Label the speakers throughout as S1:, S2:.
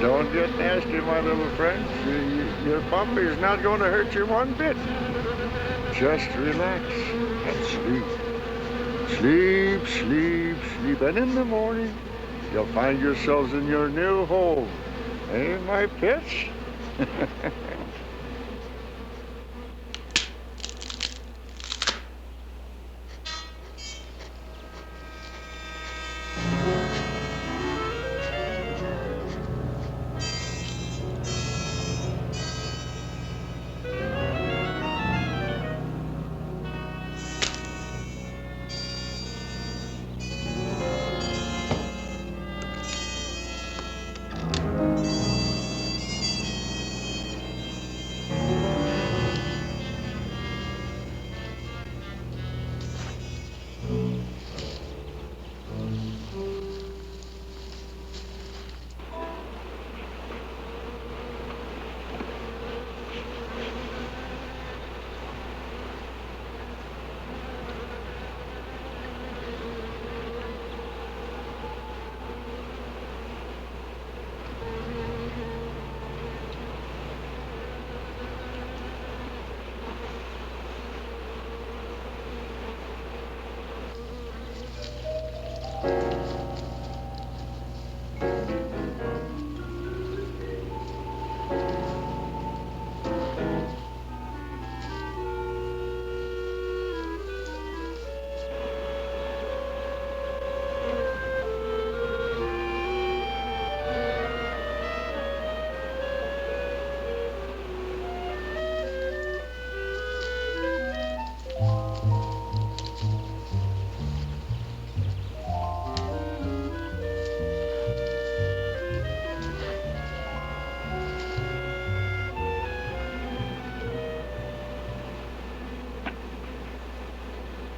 S1: Don't get nasty, my little friend. Your puppy is not going to hurt you one bit. Just relax and sleep. Sleep, sleep, sleep. And in the morning, you'll find yourselves in your new home. Eh, my pets?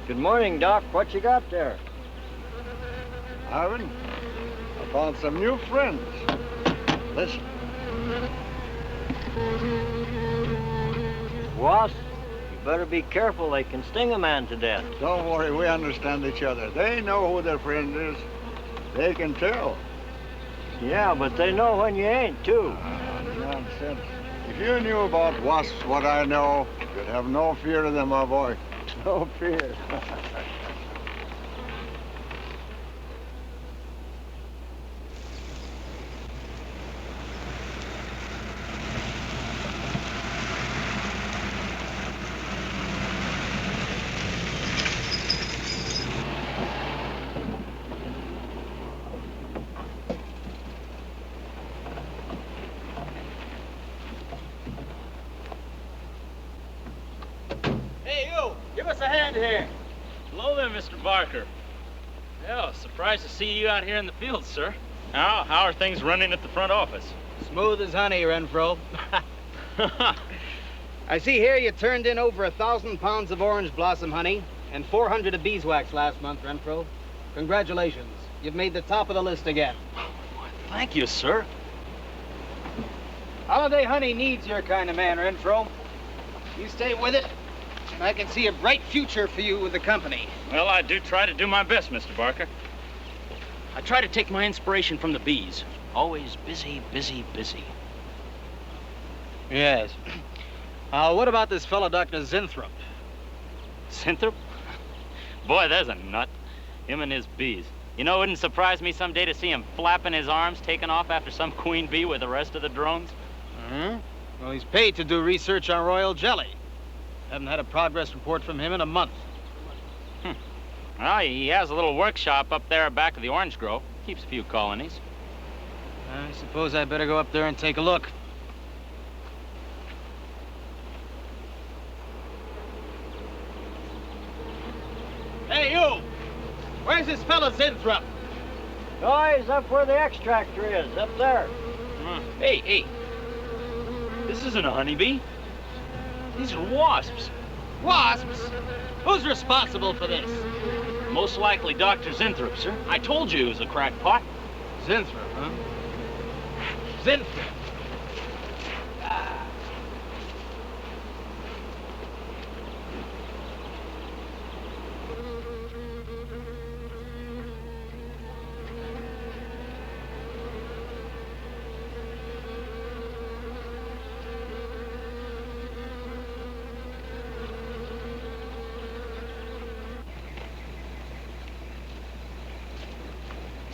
S2: Good morning, Doc. What you got there?
S1: Ivan, I found some new friends. Listen.
S2: Was, you better be careful. They can sting a man to death.
S1: Don't worry, we understand each other. They know who their friend is. They can tell.
S2: Yeah, but they know when you ain't, too.
S1: Nonsense. If you knew about wasps what I know, you'd have no fear of them, my boy. No fear.
S3: Hey, you! Give us a hand here.
S4: Hello there, Mr. Barker. Yeah, surprised to see you out here in the field, sir. How are things running at the front office?
S3: Smooth as honey, Renfro. I see here you turned in over 1,000 pounds of orange blossom honey and 400 of beeswax last month, Renfro. Congratulations. You've made the top of the list again.
S4: Thank you, sir.
S3: Holiday honey needs your kind of man, Renfro. You stay with it, and I can see a bright future for you with the company.
S4: Well, I do try to do my best, Mr. Barker. I try to take my inspiration from the bees. Always busy, busy, busy.
S3: Yes. What about this fellow, Dr. Zinthrop?
S4: Zinthrop? Boy, there's a nut. Him and his bees. You know, it wouldn't surprise me someday to see him flapping his arms, taking off after some queen bee with the rest of the drones.
S3: Hmm? Well, he's paid to do research on royal jelly. Haven't had a progress report from him in a month.
S4: Well, he has a little workshop up there back of the orange grove. Keeps a few colonies.
S3: I suppose I better go up there and take a look. Hey, you! Where's this fella Zinthrop?
S2: Oh, he's up where the extractor is, up there.
S4: Hey. This isn't a honeybee. These are wasps.
S3: Wasps? Who's responsible for this?
S4: Most likely Dr. Zinthrop, sir. I told you he was a crackpot.
S3: Zinthrop, huh? Zinthrop.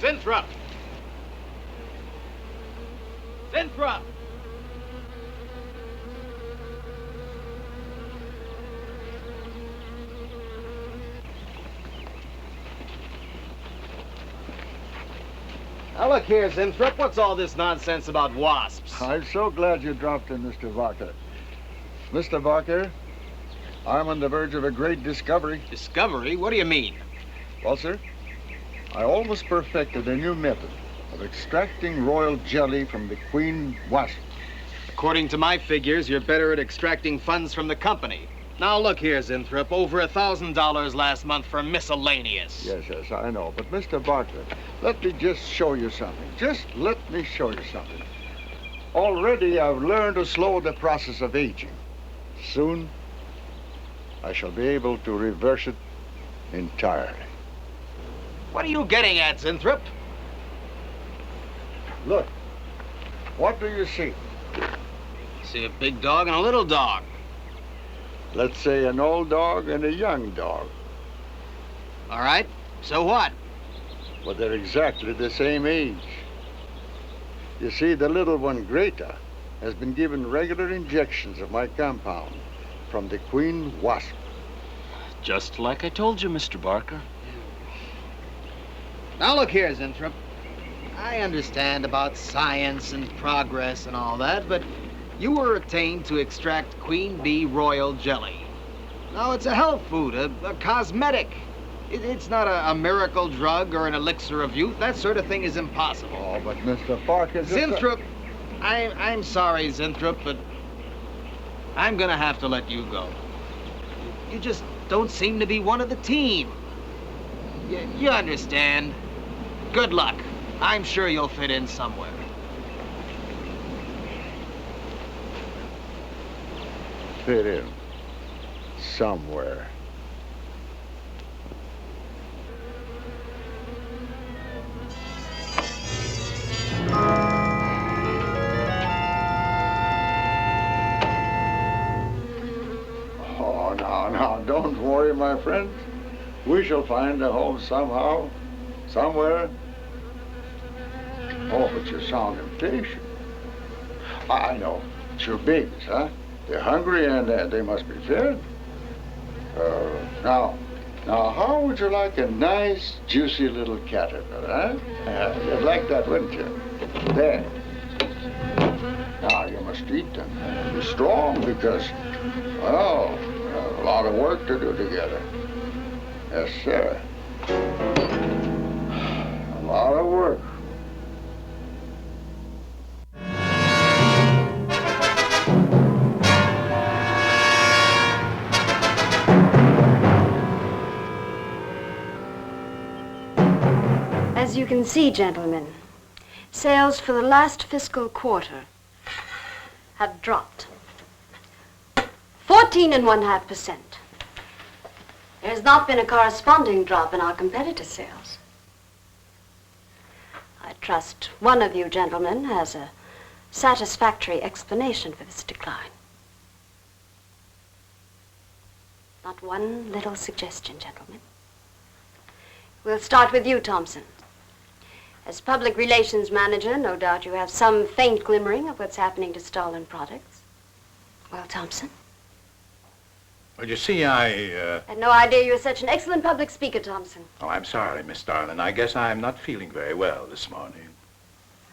S3: Zinthrop! Zinthrop! Now look here, Zinthrop, what's all this nonsense about wasps?
S1: I'm so glad you dropped in, Mr. Barker. Mr. Barker, I'm on the verge of a great discovery.
S3: Discovery? What do you mean?
S1: Well, sir, I almost perfected a new method of extracting royal jelly from the queen wasp.
S3: According to my figures, you're better at extracting funds from the company. Now look here, Zinthrop, over $1,000 last month for miscellaneous.
S1: Yes, I know. But, Mr. Barker, let me just show you something. Just let me show you something. Already I've learned to slow the process of aging. Soon, I shall be able to reverse it entirely.
S3: What are you getting at, Zinthrop?
S1: Look, what do you see?
S3: See a big dog and a little dog.
S1: Let's say an old dog and a young dog.
S3: All right, so what?
S1: But they're exactly the same age. You see, the little one, Greta, has been given regular injections of my compound from the queen wasp.
S5: Just like I told you, Mr. Barker.
S3: Now look here, Zinthrop. I understand about science and progress and all that, but you were attained to extract queen bee royal jelly. Now, it's a health food, a cosmetic. It's not a miracle drug or an elixir of youth. That sort of thing is impossible.
S1: Oh, but Mr. Barker...
S3: Zinthrop, I'm sorry, Zinthrop, but I'm gonna have to let you go. You just don't seem to be one of the team. You understand. Good luck. I'm sure you'll fit in somewhere.
S1: Fit in somewhere. Oh, now, don't worry, my friend. We shall find a home somehow, somewhere. Oh, but you sound impatient. I know. It's your babies, huh? They're hungry and they must be fed. Now, how would you like a nice, juicy little caterpillar, huh? You'd like that, wouldn't you? There. Now, you must eat them and be strong because, well, a lot of work to do together. Yes, sir. A lot of work.
S6: As you can see, gentlemen, sales for the last fiscal quarter have dropped 14.5%. There has not been a corresponding drop in our competitor sales. I trust one of you gentlemen has a satisfactory explanation for this decline. Not one little suggestion, gentlemen. We'll start with you, Thompson. As public relations manager, no doubt you have some faint glimmering of what's happening to Starlin Products. Well, Thompson?
S7: Well, you see, I
S6: had no idea you were such an excellent public speaker, Thompson.
S7: Oh, I'm sorry, Miss Starlin. I guess I'm not feeling very well this morning.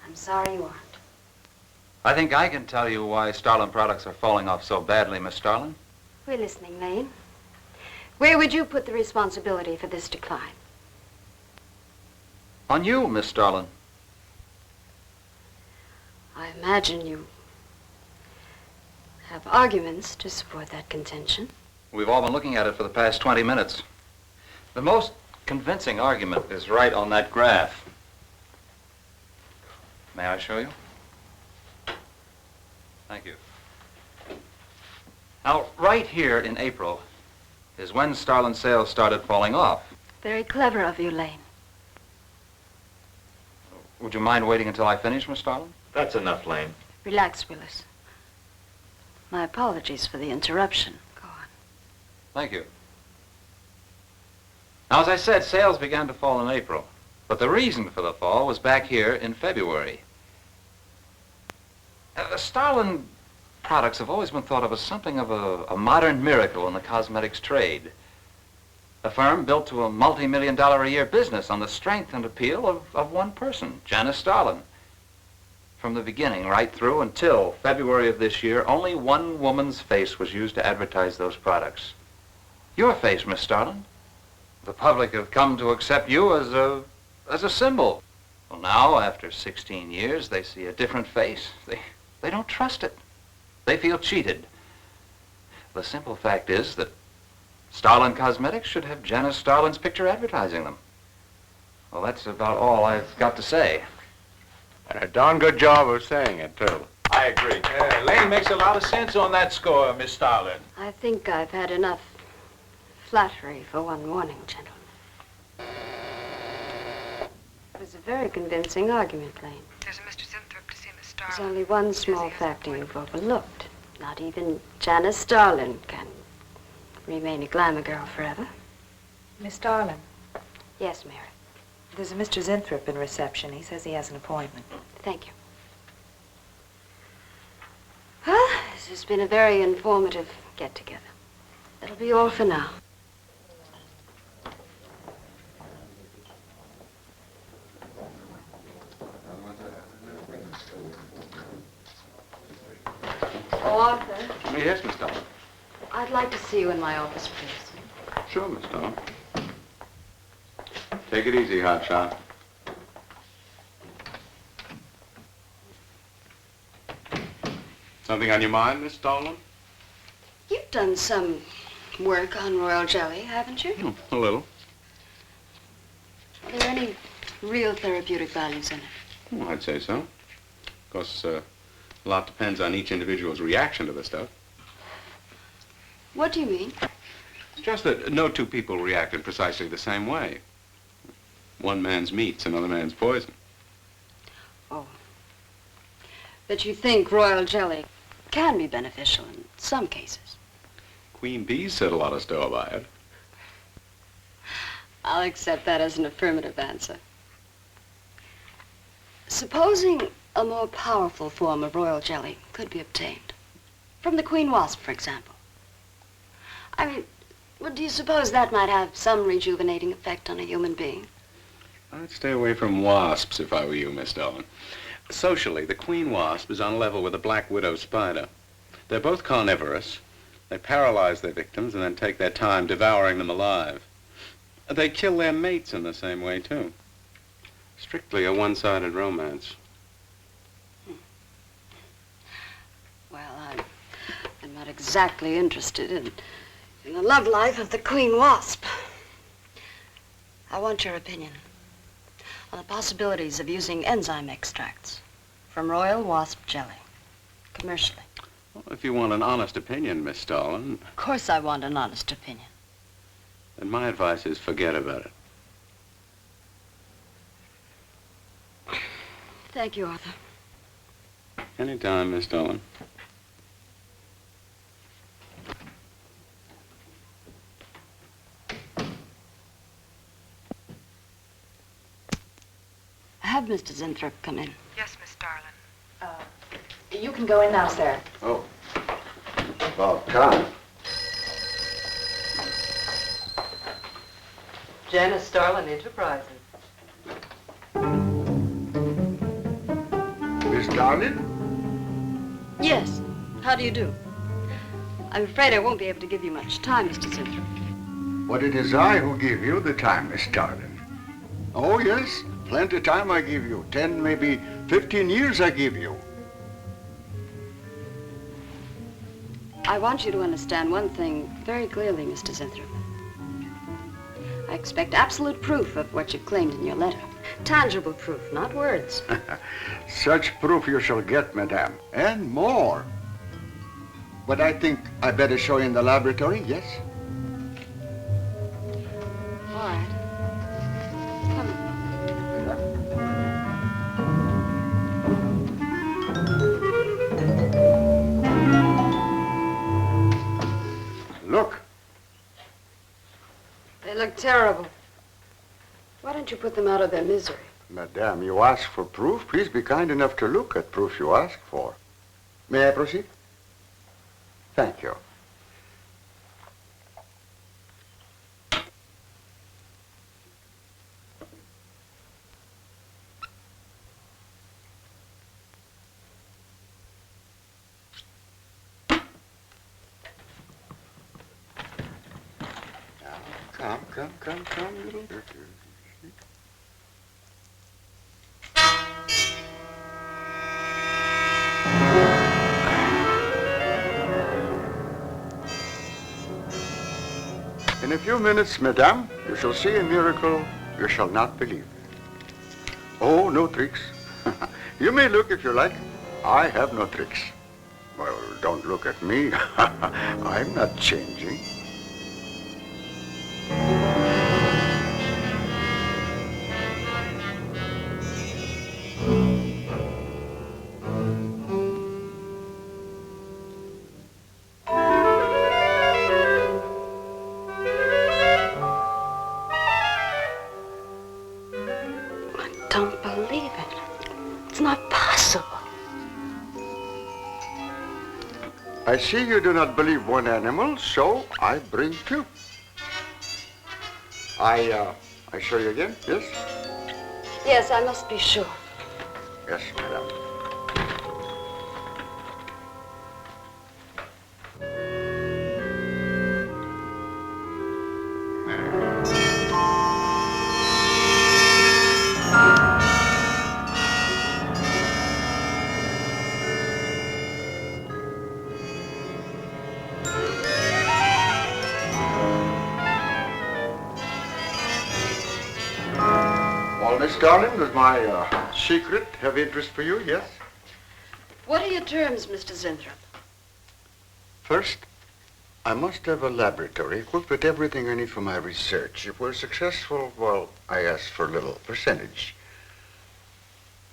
S6: I'm sorry you aren't.
S8: I think I can tell you why Starlin products are falling off so badly, Miss Starlin.
S6: We're listening, Lane. Where would you put the responsibility for this decline?
S8: On you, Miss Starlin.
S6: I imagine you have arguments to support that contention.
S8: We've all been looking at it for the past 20 minutes. The most convincing argument is right on that graph. May I show you? Thank you. Now, right here in April is when Starlin sales started falling off.
S6: Very clever of you, Lane.
S8: Would you mind waiting until I finish, Miss Starlin?
S5: That's enough, Lane.
S6: Relax, Willis. My apologies for the interruption. Go on.
S8: Thank you. Now, as I said, sales began to fall in April. But the reason for the fall was back here in February. Starlin products have always been thought of as something of a modern miracle in the cosmetics trade. A firm built to a multi-million-dollar-a-year business on the strength and appeal of one person, Janice Starlin. From the beginning right through until February of this year, only one woman's face was used to advertise those products. Your face, Miss Starlin. The public have come to accept you as a symbol. Well, now, after 16 years, they see a different face. They don't trust it. They feel cheated. The simple fact is that Starlin Cosmetics should have Janice Starlin's picture advertising them. Well, that's about all I've got to say.
S1: And a darn good job of saying it, too.
S7: I agree. Lady makes a lot of sense on that score, Miss Starlin.
S6: I think I've had enough flattery for one morning, gentlemen. It was a very convincing argument, Lane.
S9: There's a Mr. Zinthrop to see Miss
S6: There's
S9: Starlin.
S6: only one small factor you've overlooked. Not even Janice Starlin can remain a glamour girl forever.
S9: Miss Starlin,
S6: Yes, Mary.
S9: there's a Mr. Zinthrop in reception. He says he has an appointment.
S6: Thank you. Well, this has been a very informative get-together. That'll be all for now. Oh, Arthur,
S10: Yes, Miss Starlin.
S6: I'd like to see you in my office, please.
S10: Sure, Miss Starlin. Take it easy, hotshot. Something on your mind, Miss Starlin?
S6: You've done some work on royal jelly, haven't you?
S10: A little.
S6: Are there any real therapeutic values in it?
S10: Well, I'd say so. Of course, a lot depends on each individual's reaction to the stuff.
S6: What do you mean?
S10: It's just that no two people react in precisely the same way. One man's meat's another man's poison.
S6: Oh. But you think royal jelly can be beneficial in some cases?
S10: Queen bees set a lot of store by it.
S6: I'll accept that as an affirmative answer. Supposing a more powerful form of royal jelly could be obtained. From the queen wasp, for example. I mean, well, do you suppose that might have some rejuvenating effect on a human being?
S10: I'd stay away from wasps if I were you, Miss Starlin. Socially, the queen wasp is on a level with the black widow spider. They're both carnivorous. They paralyze their victims and then take their time devouring them alive. They kill their mates in the same way, too. Strictly a one-sided romance.
S6: Well, I'm not exactly interested in the love life of the queen wasp. I want your opinion on the possibilities of using enzyme extracts from royal wasp jelly, commercially.
S10: Well, if you want an honest opinion, Miss Starlin,
S6: Of course I want an honest opinion.
S10: then my advice is forget about it.
S6: Thank you, Arthur.
S10: Anytime, Miss Starlin.
S6: Have Mr. Zinthrop come in.
S9: Yes, Miss Starlin.
S11: You can go in now, Sarah.
S1: Oh. About time.
S11: Janice Starlin Enterprises.
S1: Miss Starlin?
S6: Yes. How do you do? I'm afraid I won't be able to give you much time, Mr. Zinthrop.
S1: But it is I who give you the time, Miss Starlin. Oh, yes. Plenty time I give you. 10, maybe 15 years I give you.
S6: I want you to understand one thing very clearly, Mr. Zinthrop. I expect absolute proof of what you claimed in your letter. Tangible proof, not words.
S1: Such proof you shall get, madame. And more. But I think I better show you in the laboratory, yes?
S6: All right. Come.
S1: Look.
S6: They look terrible. What don't you put them out of their misery?
S1: Madame, you ask for proof. Please be kind enough to look at proof you ask for. May I proceed? Thank you. Now, come, little. In a few minutes, madame, you shall see a miracle you shall not believe. Oh, no tricks. You may look if you like. I have no tricks. Well, don't look at me. I'm not changing.
S6: Don't believe it. It's not possible.
S1: I see you do not believe one animal, so I bring two. I show you again, yes?
S6: Yes, I must be sure.
S1: Yes, madame. Well, Miss Darling, does my secret have interest for you, yes?
S6: What are your terms, Mr. Zinthrop?
S1: First, I must have a laboratory equipped with everything I need for my research. If we're successful, well, I ask for a little percentage.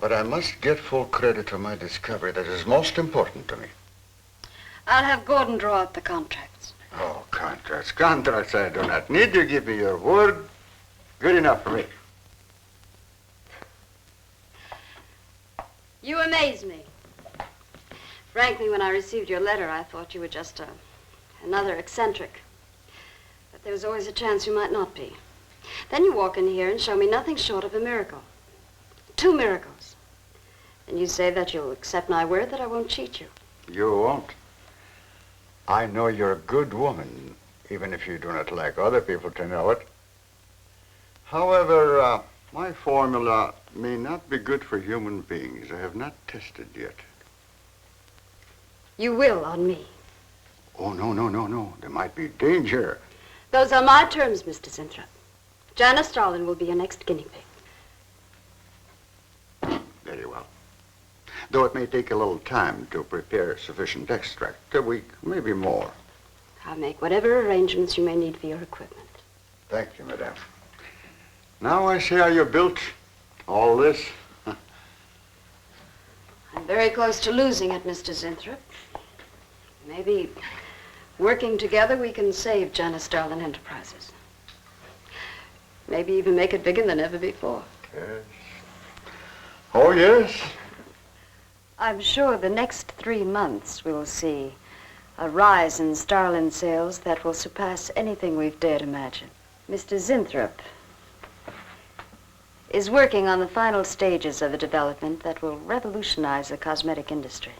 S1: But I must get full credit for my discovery. That is most important to me.
S6: I'll have Gordon draw up the contracts.
S1: Oh, contracts. Contracts I do not need. You give me your word. Good enough for me.
S6: You amaze me. Frankly, when I received your letter, I thought you were just another eccentric. But there was always a chance you might not be. Then you walk in here and show me nothing short of a miracle. 2 miracles. And you say that you'll accept my word that I won't cheat you.
S1: You won't. I know you're a good woman, even if you do not like other people to know it. However, my formula may not be good for human beings. I have not tested yet.
S6: You will on me.
S1: Oh, no. There might be danger.
S6: Those are my terms, Mr. Zinthrop. Janice Starlin will be your next guinea pig.
S1: Very well. Though it may take a little time to prepare sufficient extract, a week, maybe more.
S6: I'll make whatever arrangements you may need for your equipment.
S1: Thank you, madame. Now I see how you built all this.
S6: I'm very close to losing it, Mr. Zinthrop. Maybe working together we can save Janice Starlin Enterprises. Maybe even make it bigger than ever before.
S1: Yes. Oh, yes.
S6: I'm sure the next 3 months we'll see a rise in Starlin sales that will surpass anything we've dared imagine. Mr. Zinthrop is working on the final stages of a development that will revolutionize the cosmetic industry.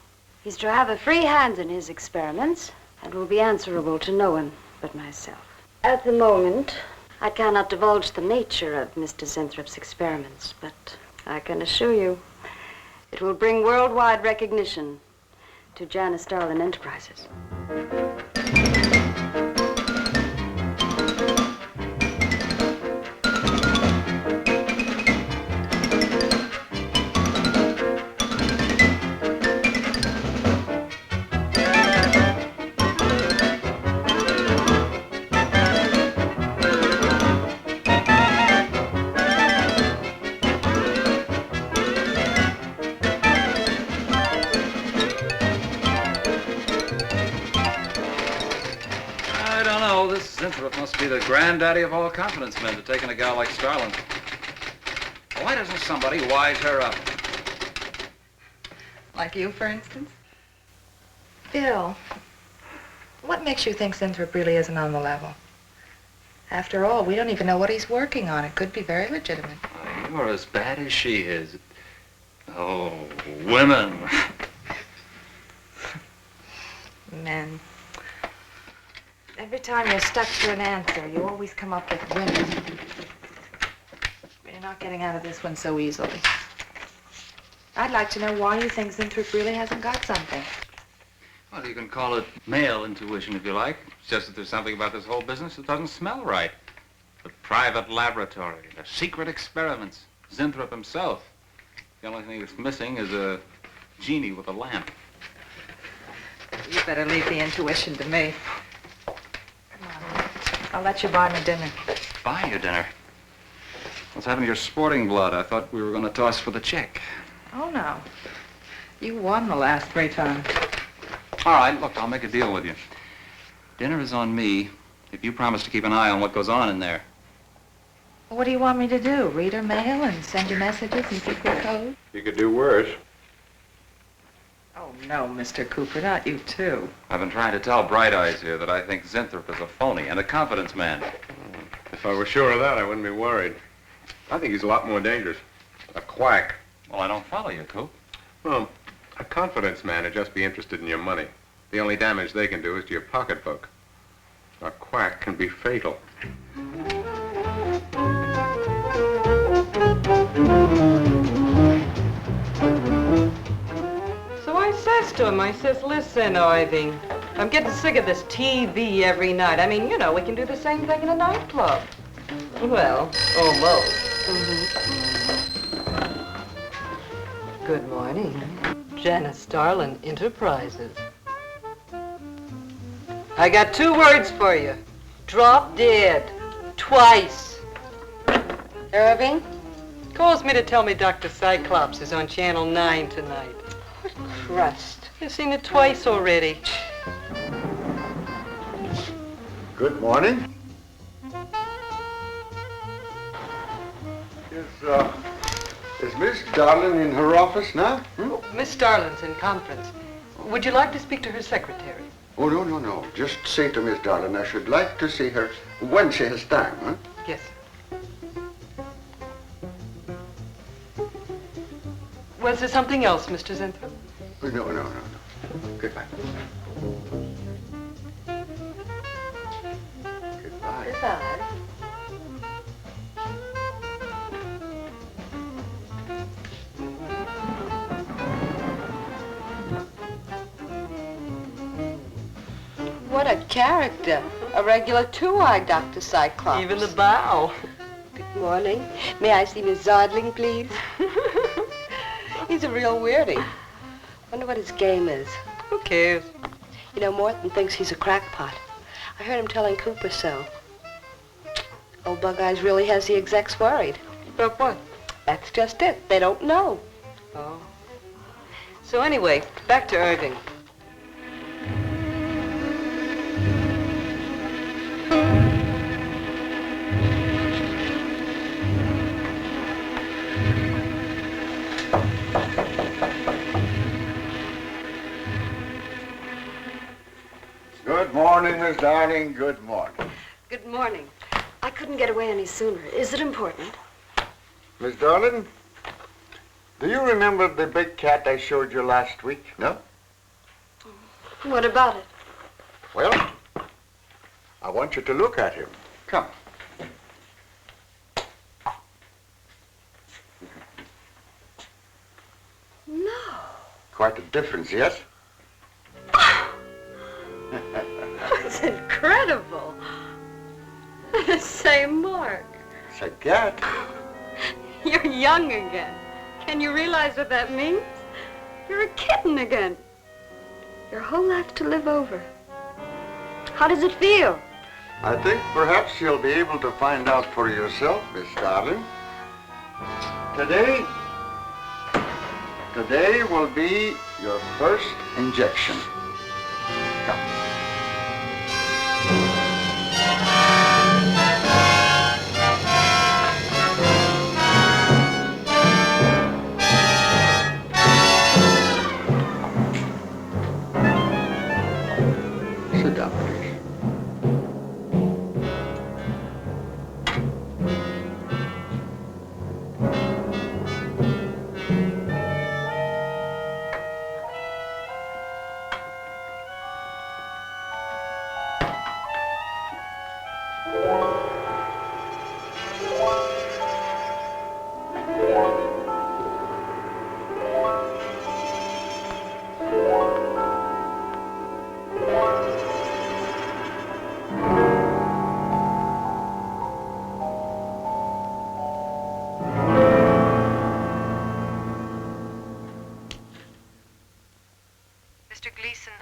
S6: He's to have a free hand in his experiments and will be answerable to no one but myself. At the moment, I cannot divulge the nature of Mr. Zinthrop's experiments, but I can assure you it will bring worldwide recognition to Janice Starlin Enterprises.
S8: Must be the granddaddy of all confidence men to take in a gal like Starlin. Why doesn't somebody wise her up?
S9: Like you, for instance? Bill, what makes you think Zinthrop really isn't on the level? After all, we don't even know what he's working on. It could be very legitimate.
S8: You're as bad as she is. Oh, women.
S9: Men. Every time you're stuck to an answer, you always come up with women. You're not getting out of this one so easily. I'd like to know why you think Zinthrop really hasn't got something.
S8: Well, you can call it male intuition if you like. It's just that there's something about this whole business that doesn't smell right. The private laboratory, the secret experiments, Zinthrop himself. The only thing that's missing is a genie with a lamp.
S9: You better leave the intuition to me. Come on. I'll let you buy me dinner.
S8: Buy you dinner? What's happened to your sporting blood? I thought we were going to toss for the check.
S9: Oh, no. You won the last 3 times.
S8: All right, look, I'll make a deal with you. Dinner is on me if you promise to keep an eye on what goes on in there.
S9: What do you want me to do? Read her mail and send you messages in secret code?
S10: You could do worse.
S9: Oh, no, Mr. Cooper, not you, too.
S8: I've been trying to tell Bright Eyes here that I think Zinthrop is a phony and a confidence man.
S10: If I were sure of that, I wouldn't be worried. I think he's a lot more dangerous. A quack.
S8: Well, I don't follow you, Coop.
S10: Well, a confidence man would just be interested in your money. The only damage they can do is to your pocketbook. A quack can be fatal.
S11: So I says to him, I says, listen, Irving, I'm getting sick of this TV every night. I mean, you know, we can do the same thing in a nightclub. Well, almost. Good morning. Janice Starlin Enterprises. I got 2 words for you. Drop dead. Twice. Irving? Calls me to tell me Dr. Cyclops is on Channel 9 tonight. What crust? You've seen it twice already.
S1: Good morning. Is Miss Darlin in her office now?
S11: Miss Starlin's in conference. Would you like to speak to her secretary?
S1: Oh, no. Just say to Miss Darlin I should like to see her when she has time, huh?
S11: Yes. Was there something else, Mr. Zinthrop?
S1: No. Goodbye. Goodbye.
S11: Goodbye. What a character. A regular 2-eyed Dr. Cyclops. Even the bow.
S12: Good morning. May I see Miss Zodling, please? He's a real weirdie. Wonder what his game is.
S11: Who cares?
S12: You know, Morton thinks he's a crackpot. I heard him telling Cooper so. Old Bug Eyes really has the execs worried.
S11: About what?
S12: That's just it. They don't know.
S11: Oh. So anyway, back to Irving.
S1: Good morning, Miss Darling. Good morning.
S6: Good morning. I couldn't get away any sooner. Is it important?
S1: Miss Darlin, do you remember the big cat I showed you last week? No?
S6: What about it?
S1: Well, I want you to look at him. Come.
S6: No.
S1: Quite a difference, yes?
S6: That's incredible. The same mark.
S1: It's a cat.
S6: You're young again. Can you realize what that means? You're a kitten again. Your whole life to live over. How does it feel?
S1: I think perhaps you'll be able to find out for yourself, Miss Darling. Today will be your first injection. Come.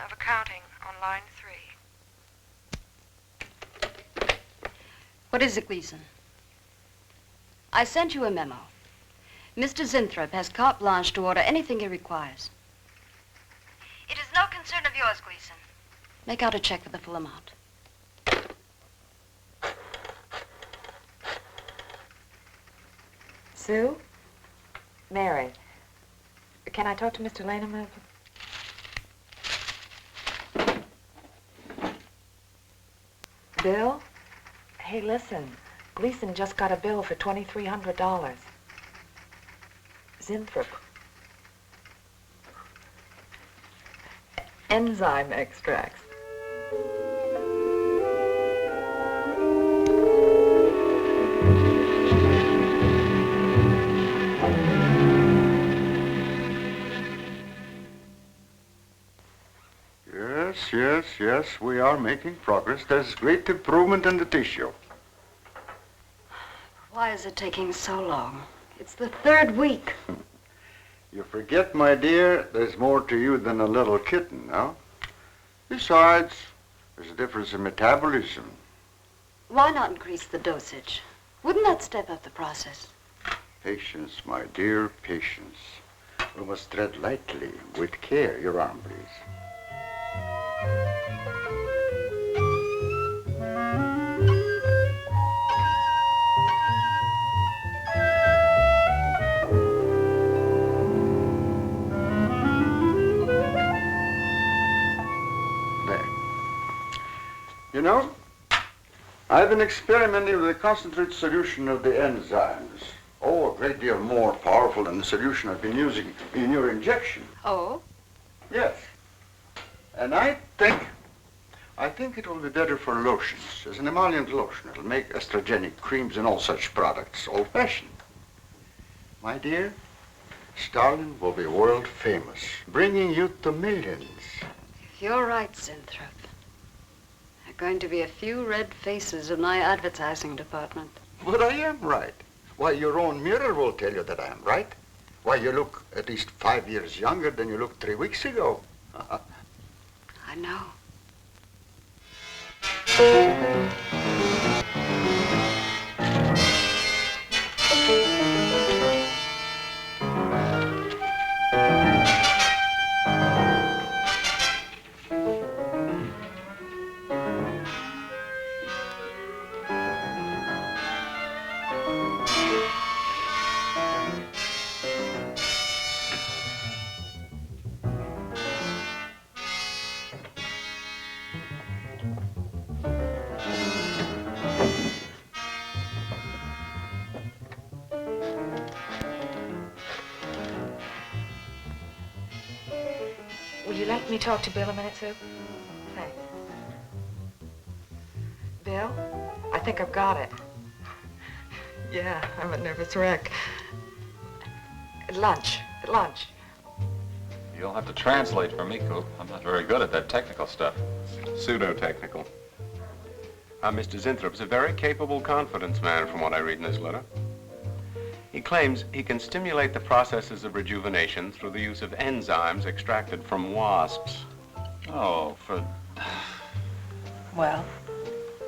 S9: of accounting on line 3.
S6: What is it, Gleason? I sent you a memo. Mr. Zinthrop has carte blanche to order anything he requires. It is no concern of yours, Gleason. Make out a check for the full amount.
S9: Sue? Mary, can I talk to Mr. Lane a minute? Bill? Hey, listen. Gleason just got a bill for $2,300. Zinthrop. Enzyme extracts.
S1: Yes, we are making progress. There's great improvement in the tissue.
S6: Why is it taking so long? It's the 3rd week.
S1: You forget, my dear, there's more to you than a little kitten, no? Besides, there's a difference in metabolism.
S6: Why not increase the dosage? Wouldn't that step up the process?
S1: Patience, my dear, patience. We must tread lightly, with care. Your arm, please. You know, I've been experimenting with a concentrated solution of the enzymes. Oh, a great deal more powerful than the solution I've been using in your injection.
S6: Oh?
S1: Yes. And I think it will be better for lotions, as an emollient lotion. It'll make estrogenic creams and all such products old-fashioned. My dear, Stalin will be world famous, bringing youth to millions.
S6: If you're right, Zinthrop, there are going to be a few red faces in my advertising department.
S1: But I am right. Why, your own mirror will tell you that I am right. Why, you look at least 5 years younger than you looked 3 weeks ago.
S6: I know.
S9: Will you let me talk to Bill a minute, Sue? Thanks. Bill, I think I've got it. Yeah, I'm a nervous wreck. At lunch.
S8: You'll have to translate for me, Coop. I'm not very good at that technical stuff.
S10: Pseudo-technical. Mr. Zinthrop is a very capable confidence man from what I read in his letter. He claims he can stimulate the processes of rejuvenation through the use of enzymes extracted from wasps.
S8: Oh, for...
S9: Well,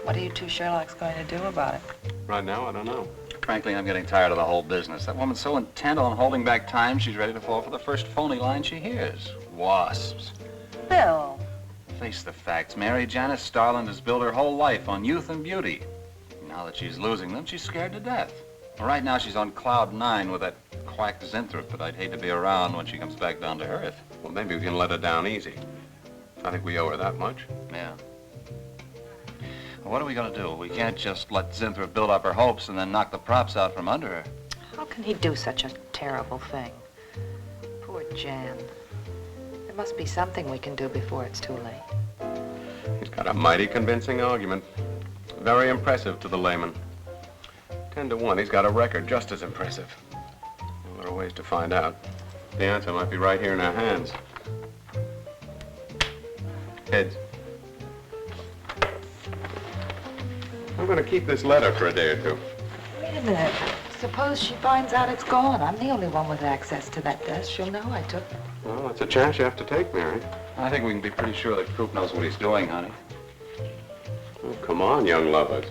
S9: what are you two Sherlocks going to do about it?
S10: Right now, I don't know.
S8: Frankly, I'm getting tired of the whole business. That woman's so intent on holding back time, she's ready to fall for the first phony line she hears. Wasps.
S9: Bill.
S8: Face the facts. Mary Janice Starland has built her whole life on youth and beauty. Now that she's losing them, she's scared to death. Right now, she's on cloud 9 with that quack Zinthrop that I'd hate to be around when she comes back down to earth.
S10: Well, maybe we can let her down easy. I think we owe her that much.
S8: Yeah. Well, what are we going to do? We can't just let Zinthrop build up her hopes and then knock the props out from under her.
S9: How can he do such a terrible thing? Poor Jan. There must be something we can do before it's too late.
S10: He's got a mighty convincing argument. Very impressive to the layman. 10 to 1, he's got a record just as impressive. Well, there are ways to find out. The answer might be right here in our hands. Heads. I'm going to keep this letter for a day or two.
S9: Wait a minute. Suppose she finds out it's gone. I'm the only one with access to that desk. She'll know I took it.
S10: Well, it's a chance you have to take, Mary.
S8: I think we can be pretty sure that Coop knows what he's doing, honey.
S10: Oh, come on, young lovers.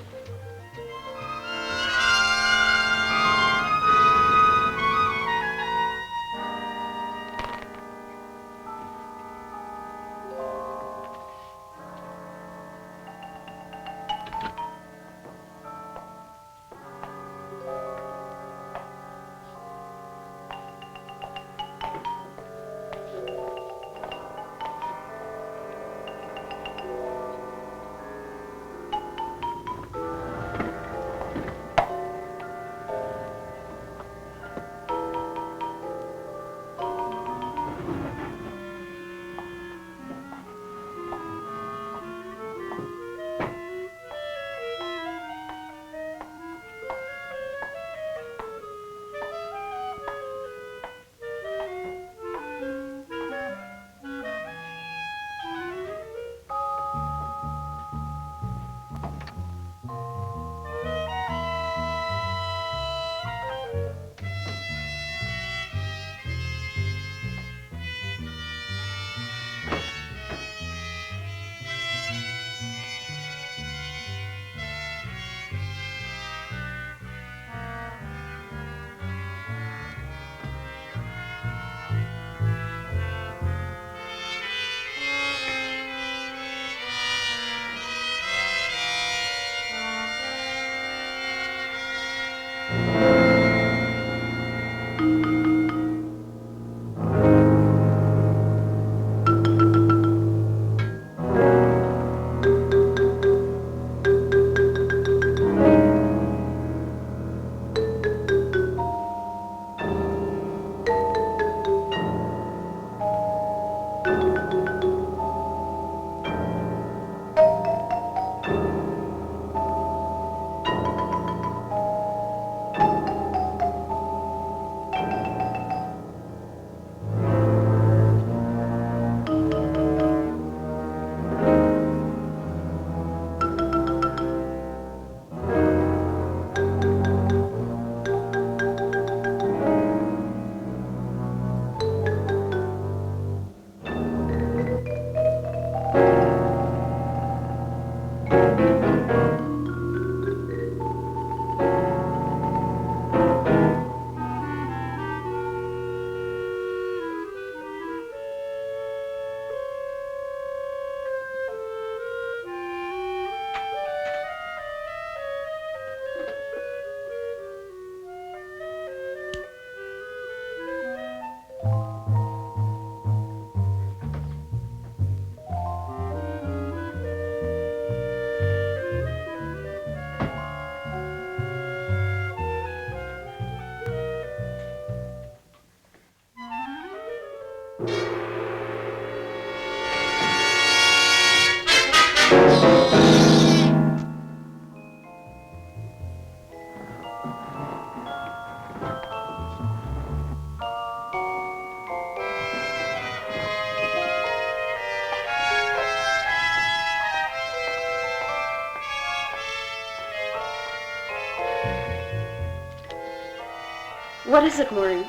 S6: What is it, Maureen?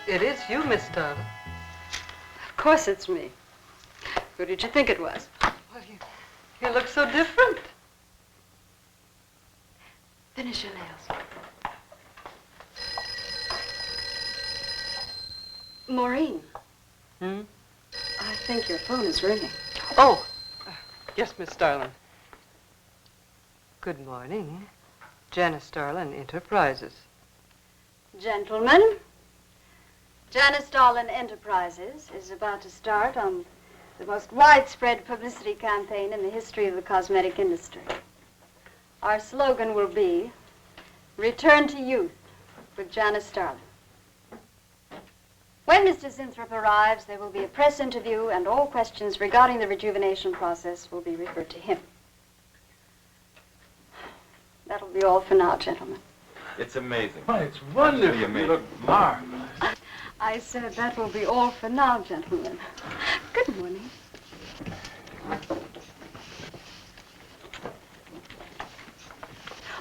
S11: It is you, Miss Darling.
S6: Of course it's me. Who did you think it was?
S11: Well, you look so different.
S6: Finish your nails. Maureen.
S11: Hmm?
S6: I think your phone is ringing.
S11: Oh, yes, Miss Darling. Good morning. Janice Darlin Enterprises.
S6: Gentlemen, Janice Darlin Enterprises is about to start on the most widespread publicity campaign in the history of the cosmetic industry. Our slogan will be, Return to Youth with Janice Darlin. When Mr. Zinthrop arrives, there will be a press interview, and all questions regarding the rejuvenation process will be referred to him. That'll be all for now, gentlemen.
S5: It's amazing.
S13: Why, it's wonderful.
S5: Absolutely
S13: You look marvelous.
S6: I said that will be all for now, gentlemen. Good morning.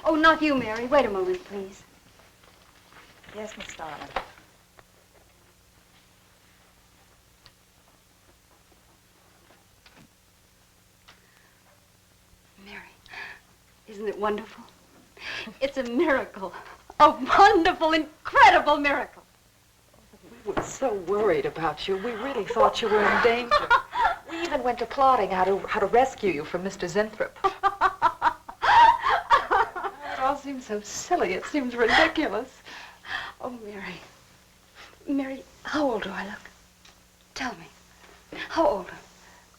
S6: Oh, not you, Mary. Wait a moment, please.
S9: Yes, Miss Darling.
S6: Isn't it wonderful? It's a miracle. A wonderful, incredible miracle.
S9: We were so worried about you. We really thought you were in danger. We even went to plotting how to rescue you from Mr. Zinthrop. It all seems so silly. It seems ridiculous.
S6: Oh, Mary. Mary, how old do I look? Tell me. How old?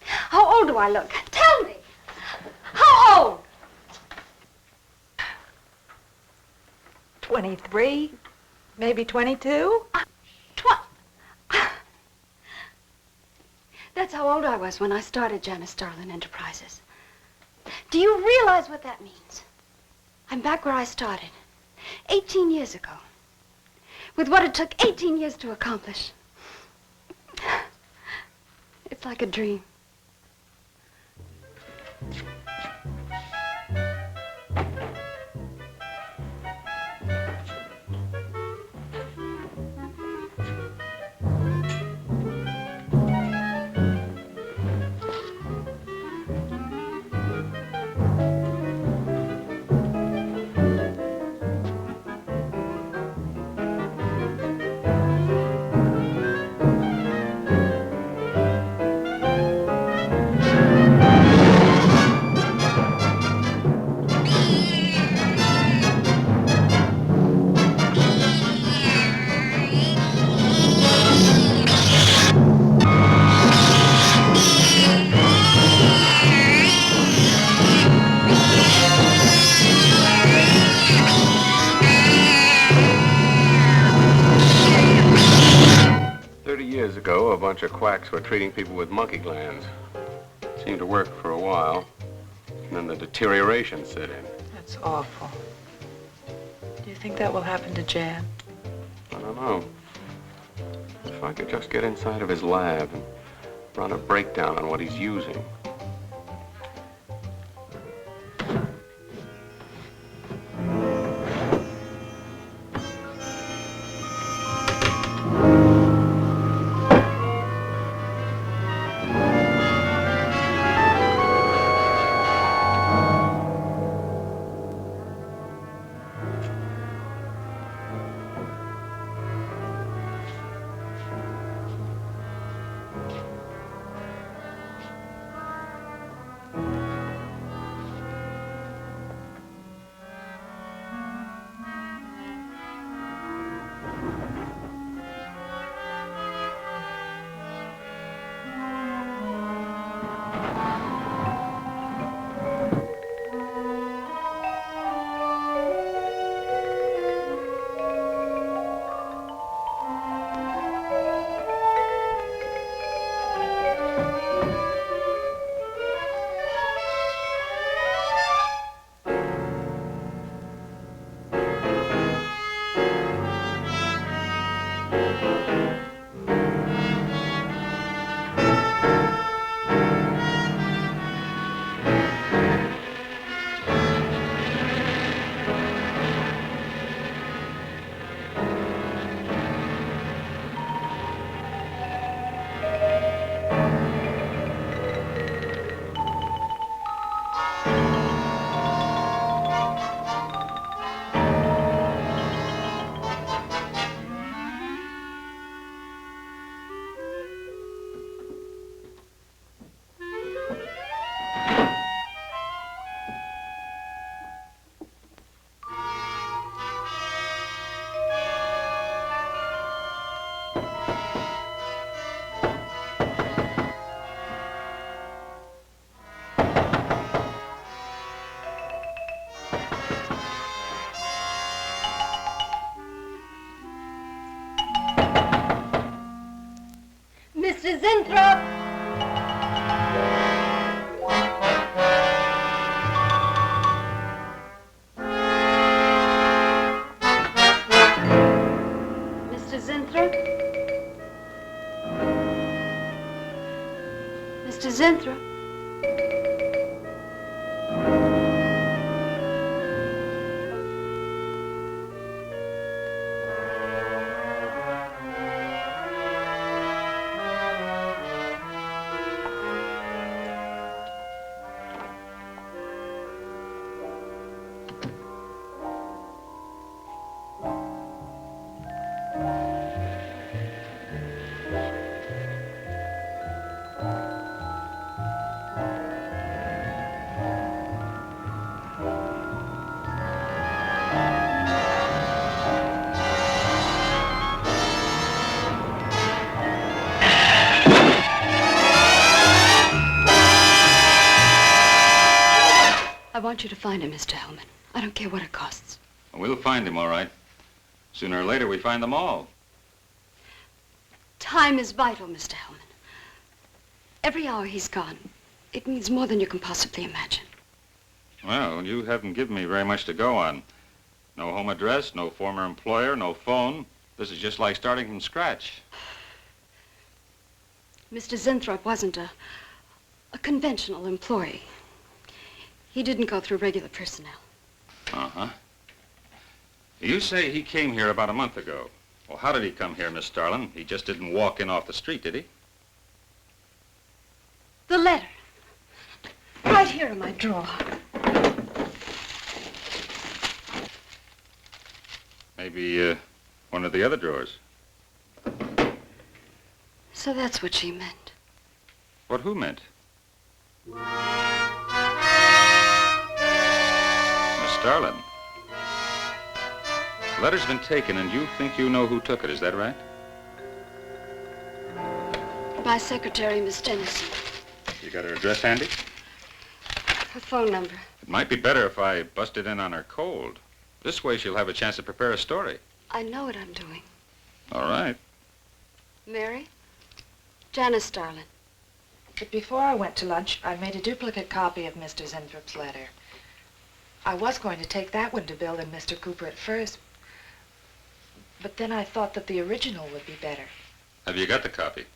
S6: How old do I look? Tell me. How old?
S9: 23, maybe 22.
S6: That's how old I was when I started Janice Starlin Enterprises. Do you realize what that means? I'm back where I started, 18 years ago, with what it took 18 years to accomplish. It's like a dream.
S10: Years ago, a bunch of quacks were treating people with monkey glands. Seemed to work for a while, and then the deterioration set in.
S9: That's awful. Do you think that will happen to Jan?
S10: I don't know. If I could just get inside of his lab and run a breakdown on what he's using.
S6: Mr. Zinthrop! Mr. Zinthrop? Mr. Zinthrop? want you to find him, Mr. Hellman. I don't care what it costs.
S10: We'll find him, all right. Sooner or later, we find them all.
S6: Time is vital, Mr. Hellman. Every hour he's gone, it means more than you can possibly imagine.
S10: Well, you haven't given me very much to go on. No home address, no former employer, no phone. This is just like starting from scratch.
S6: Mr. Zinthrop wasn't a conventional employee. He didn't go through regular personnel.
S10: Uh-huh. You say he came here about a month ago. Well, how did he come here, Miss Starlin? He just didn't walk in off the street, did he?
S6: The letter. Right here in my drawer.
S10: Maybe, one of the other drawers.
S6: So that's what she meant.
S10: What who meant? Miss Starlin. The letter's been taken, and you think you know who took it, is that right?
S6: My secretary, Miss Dennison.
S10: You got her address handy?
S6: Her phone number.
S10: It might be better if I busted in on her cold. This way she'll have a chance to prepare a story.
S6: I know what I'm doing.
S10: All right.
S6: Mary? Janice Starlin.
S9: But before I went to lunch, I made a duplicate copy of Mr. Zinthrup's letter. I was going to take that one to Bill and Mr. Cooper at first, but then I thought that the original would be better.
S10: Have you got the copy?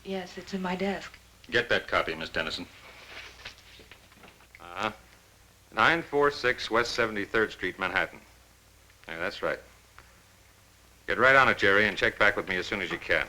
S9: Yes, it's in my desk.
S10: Get that copy, Miss Dennison.
S7: 946 West 73rd Street, Manhattan. Yeah, that's right. Get right on it, Jerry, and check back with me as soon as you can.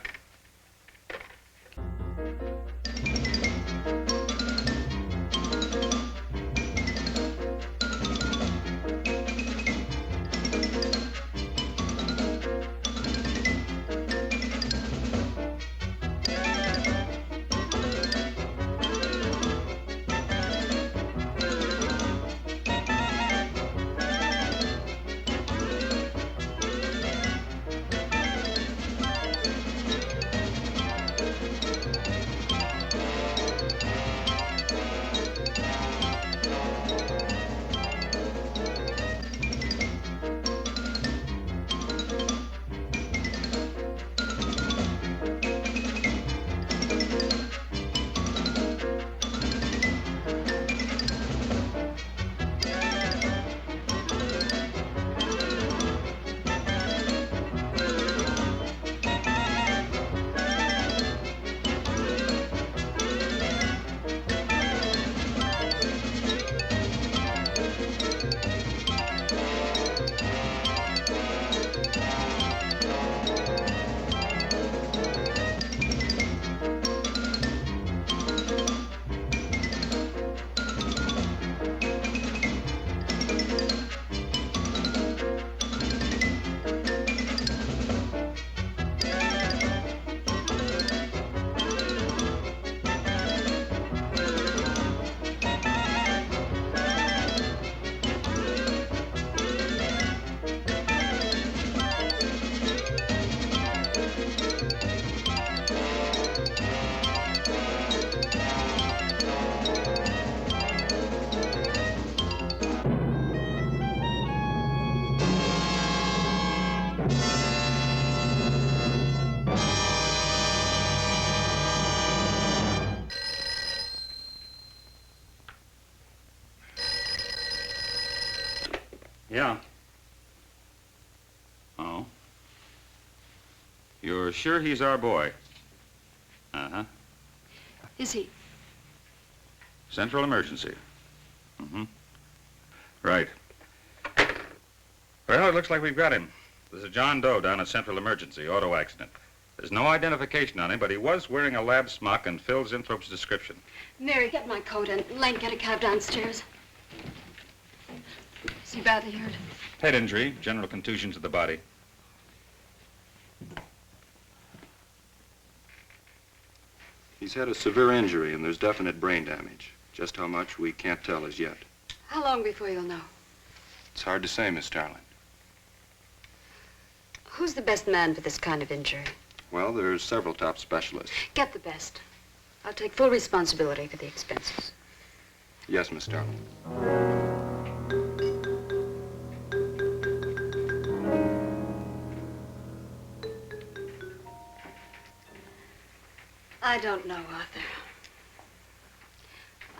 S10: Yeah. Oh. You're sure he's our boy? Uh-huh.
S6: Is he?
S10: Central emergency. Mm-hmm. Right. Well, it looks like we've got him. There's a John Doe down at Central Emergency, auto accident. There's no identification on him, but he was wearing a lab smock and Phil Zinthrop's description.
S6: Mary, get my coat and Len, get a cab downstairs. Is he badly hurt?
S10: Head injury, general contusion to the body.
S14: He's had a severe injury and there's definite brain damage. Just how much, we can't tell as yet.
S6: How long before you'll know?
S14: It's hard to say, Miss Starlin.
S6: Who's the best man for this kind of injury?
S14: Well, there's several top specialists.
S6: Get the best. I'll take full responsibility for the expenses.
S14: Yes, Miss Starling.
S6: I don't know, Arthur.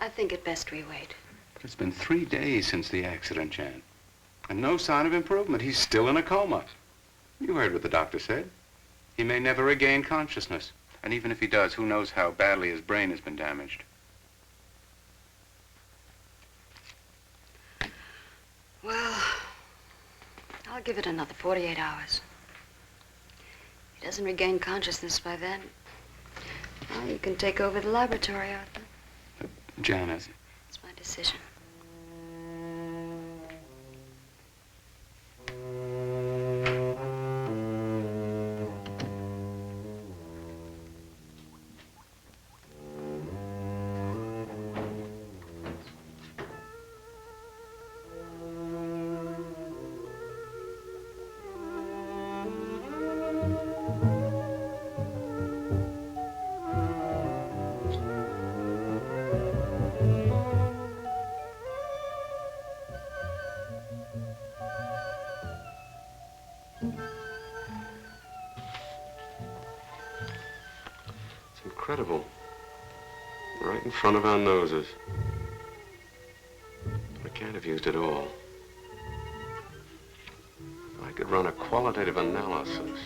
S6: I think it best we wait.
S10: It's been 3 days since the accident, Jan. And no sign of improvement. He's still in a coma. You heard what the doctor said. He may never regain consciousness. And even if he does, who knows how badly his brain has been damaged.
S6: Well, I'll give it another 48 hours. If he doesn't regain consciousness by then, well, you can take over the laboratory, Arthur.
S10: Janet.
S6: It's my decision.
S14: Incredible. Right in front of our noses. I can't have used it all. I could run a qualitative analysis.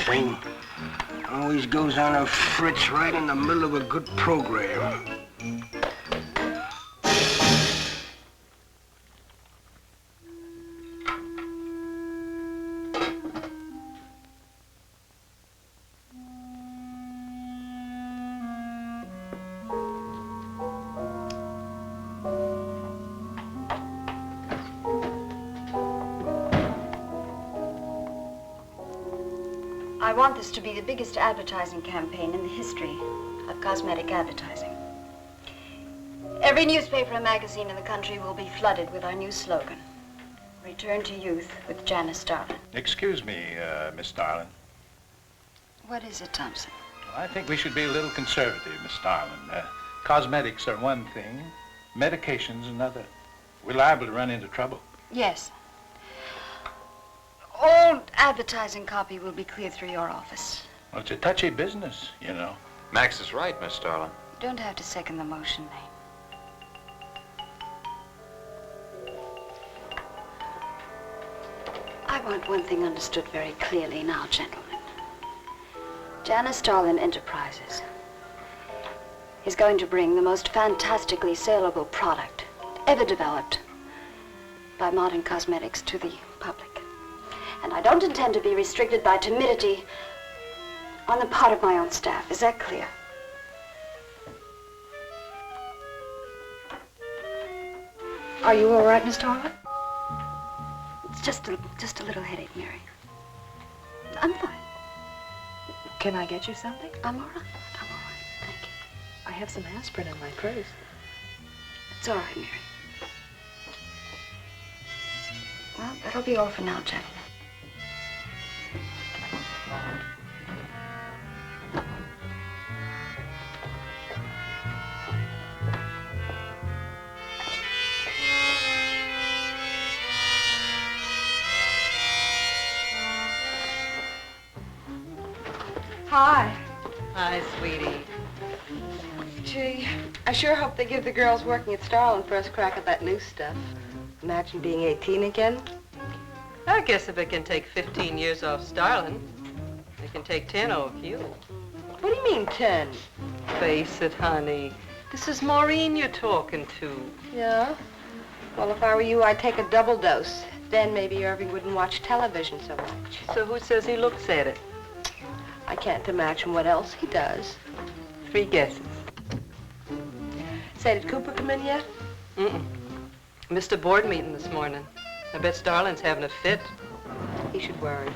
S15: Thing always goes on a fritz right in the middle of a good program.
S6: I want this to be the biggest advertising campaign in the history of cosmetic advertising. Every newspaper and magazine in the country will be flooded with our new slogan, Return to Youth with Janice Starlin.
S16: Excuse me, Miss Starlin.
S6: What is it, Thompson?
S16: Well, I think we should be a little conservative, Miss Starlin. Cosmetics are one thing, medications another. We're liable to run into trouble.
S6: Yes. All advertising copy will be cleared through your office.
S16: Well, it's a touchy business, you know.
S7: Max is right, Miss Starlin.
S6: You don't have to second the motion, Lane. I want one thing understood very clearly now, gentlemen. Janice Starlin Enterprises is going to bring the most fantastically saleable product ever developed by modern cosmetics to the public. And I don't intend to be restricted by timidity on the part of my own staff. Is that clear? Are you all right, Miss Starlin? It's just a little headache, Mary. I'm fine.
S9: Can I get you something?
S6: I'm all right. I'm all right. Thank you.
S9: I have some aspirin in my purse.
S6: It's all right, Mary. Well, that'll be all for now, gentlemen.
S12: Hi.
S11: Hi, sweetie.
S12: Gee, I sure hope they give the girls working at Starland first crack at that new stuff. Imagine being 18 again.
S11: I guess if it can take 15 years off Starland, it can take 10 off you.
S12: What do you mean, 10?
S11: Face it, honey. This is Maureen you're talking to.
S12: Yeah? Well, if I were you, I'd take a double dose. Then maybe Irving wouldn't watch television so much.
S11: So who says he looks at it?
S12: I can't imagine what else he does.
S11: 3 guesses.
S12: Say, did Cooper come in yet?
S11: Mm-mm. Missed a board meeting this morning. I bet Starland's having a fit.
S12: He should worry.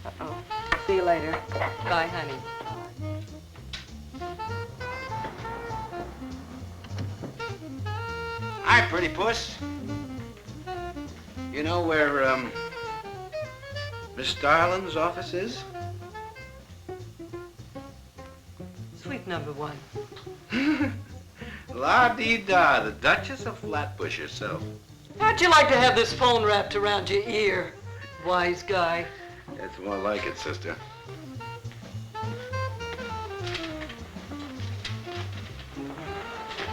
S12: Uh-oh. See you later.
S11: Bye, honey.
S15: Hi, pretty puss. You know where, Miss Starland's office is?
S11: Sweet number 1.
S15: La-dee-da, the Duchess of Flatbush herself.
S11: How'd you like to have this phone wrapped around your ear, wise guy?
S15: That's more like it, sister.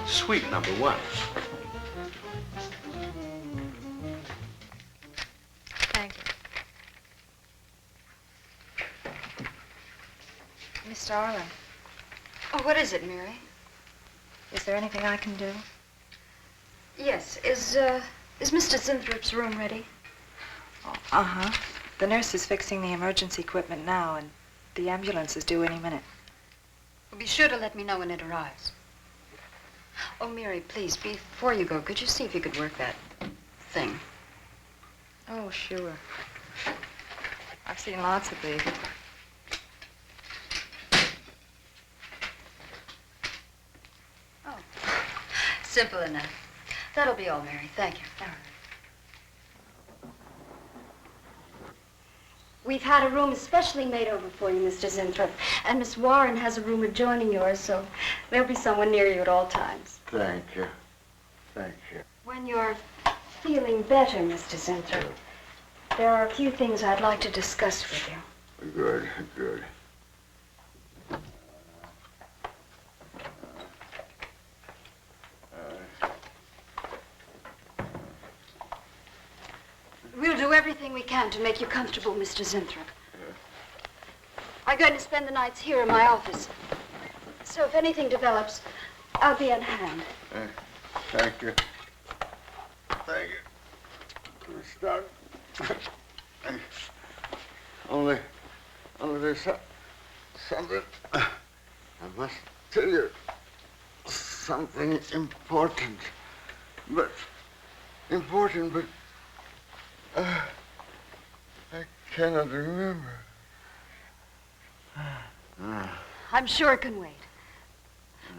S15: Sweet number 1.
S9: Thank you. Miss Starland,
S6: Oh, what is it, Mary?
S9: is there anything I can do?
S6: Yes, is Mr. Zinthrop's room ready?
S9: Uh-huh. The nurse is fixing the emergency equipment now, and the ambulance is due any minute.
S6: Well, be sure to let me know when it arrives. Oh, Mary, please, before you go, could you see if you could work that thing?
S9: Oh, sure. I've seen lots of these.
S6: Simple enough. That'll be all, Mary. Thank you. We've had a room especially made over for you, Mr. Zinthrop. And Miss Warren has a room adjoining yours, so there'll be someone near you at all times.
S1: Thank you. Thank you.
S6: When you're feeling better, Mr. Zinthrop, there are a few things I'd like to discuss with you.
S1: Good, good.
S6: We'll do everything we can to make you comfortable, Mr. Zinthrop. I'm going to spend the nights here in my office. So if anything develops, I'll be on hand.
S1: Thank you. Thank you. Start. Only there's something. I must tell you something important. But I cannot remember.
S6: I'm sure it can wait.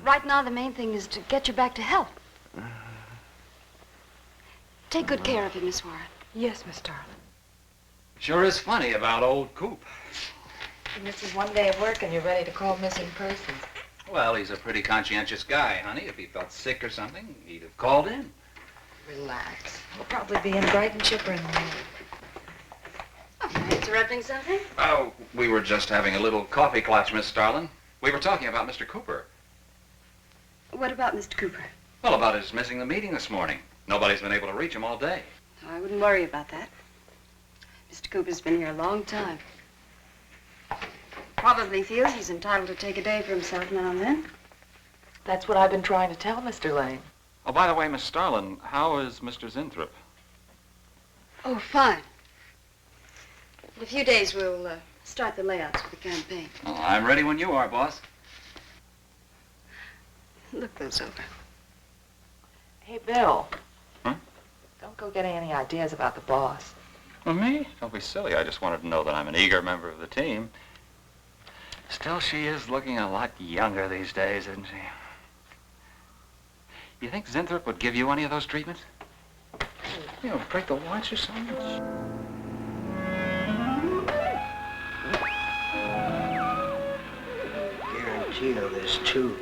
S6: Right now, the main thing is to get you back to health. Take good care of him, Miss Warren.
S9: Yes, Miss Starland.
S8: Sure is funny about old Coop.
S9: You miss his one day of work and you're ready to call missing persons.
S8: Well, he's a pretty conscientious guy, honey. If he felt sick or something, he'd have called in.
S9: Relax. We'll probably be in bright and chipper in the morning.
S6: Oh, am I interrupting something?
S8: Oh, we were just having a little coffee clutch, Miss Starland. We were talking about Mr. Cooper.
S6: What about Mr. Cooper?
S8: Well, about his missing the meeting this morning. Nobody's been able to reach him all day.
S6: I wouldn't worry about that. Mr. Cooper's been here a long time. Probably feels he's entitled to take a day for himself now and then.
S9: That's what I've been trying to tell Mr. Lane.
S8: Oh, by the way, Miss Starland, how is Mr. Zinthrop?
S6: Oh, fine. In a few days, we'll start the layouts for the campaign.
S8: Oh, I'm ready when you are, boss.
S6: Look those over.
S9: Hey, Bill.
S8: Huh?
S9: Don't go getting any ideas about the boss.
S8: Well, me? Don't be silly. I just wanted to know that I'm an eager member of the team. Still, she is looking a lot younger these days, isn't she? You think Zinthrop would give you any of those treatments? You know, break the watch or something?
S15: Guaranteed of this, too.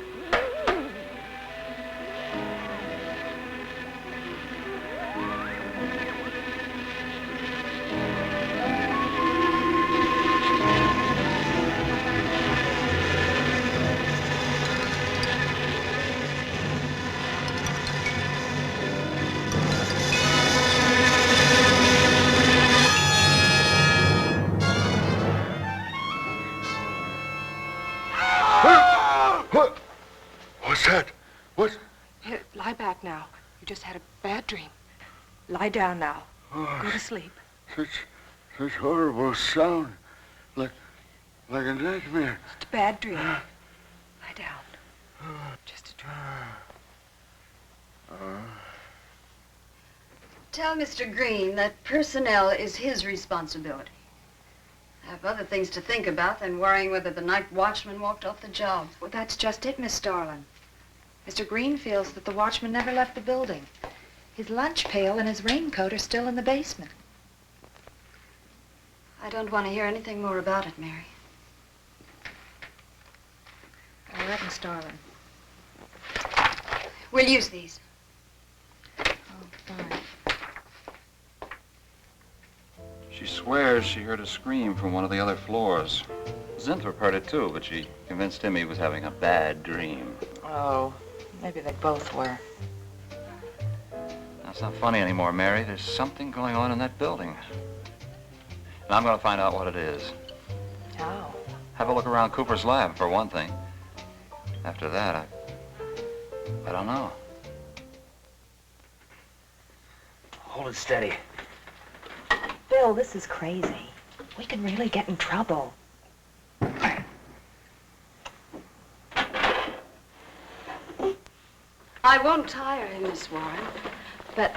S1: What's that? What?
S9: Here, lie back now. You just had a bad dream. Lie down now. Go to sleep.
S1: Such horrible sound. Like a nightmare.
S9: It's a bad dream. Lie down. Just a dream.
S6: Tell Mr. Green that personnel is his responsibility. I have other things to think about than worrying whether the night watchman walked off the job.
S9: Well, that's just it, Miss Starlin. Mr. Green feels that the watchman never left the building. His lunch pail and his raincoat are still in the basement.
S6: I don't want to hear anything more about it, Mary.
S9: All right, Miss Starlin.
S6: We'll use these.
S9: Oh, fine.
S8: She swears she heard a scream from one of the other floors. Zinthrop heard it too, but she convinced him he was having a bad dream.
S9: Oh, maybe they both were.
S8: That's not funny anymore, Mary. There's something going on in that building. And I'm going to find out what it is.
S9: How?
S8: Have a look around Cooper's lab, for one thing. After that, I don't know.
S11: Hold it steady.
S9: Bill, this is crazy. We can really get in trouble.
S6: I won't tire him, Miss Warren, but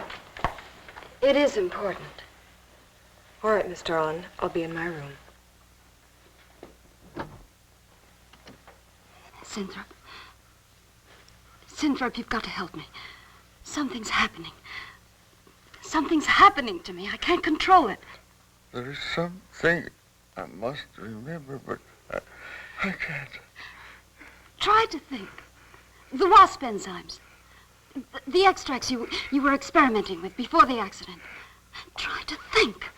S6: it is important.
S9: All right, Miss Starlin. I'll be in my room.
S6: Zinthrop. Zinthrop, you've got to help me. Something's happening. Something's happening to me. I can't control it.
S1: There is something I must remember, but I can't.
S6: Try to think. The wasp enzymes. The extracts you were experimenting with before the accident. Try to think.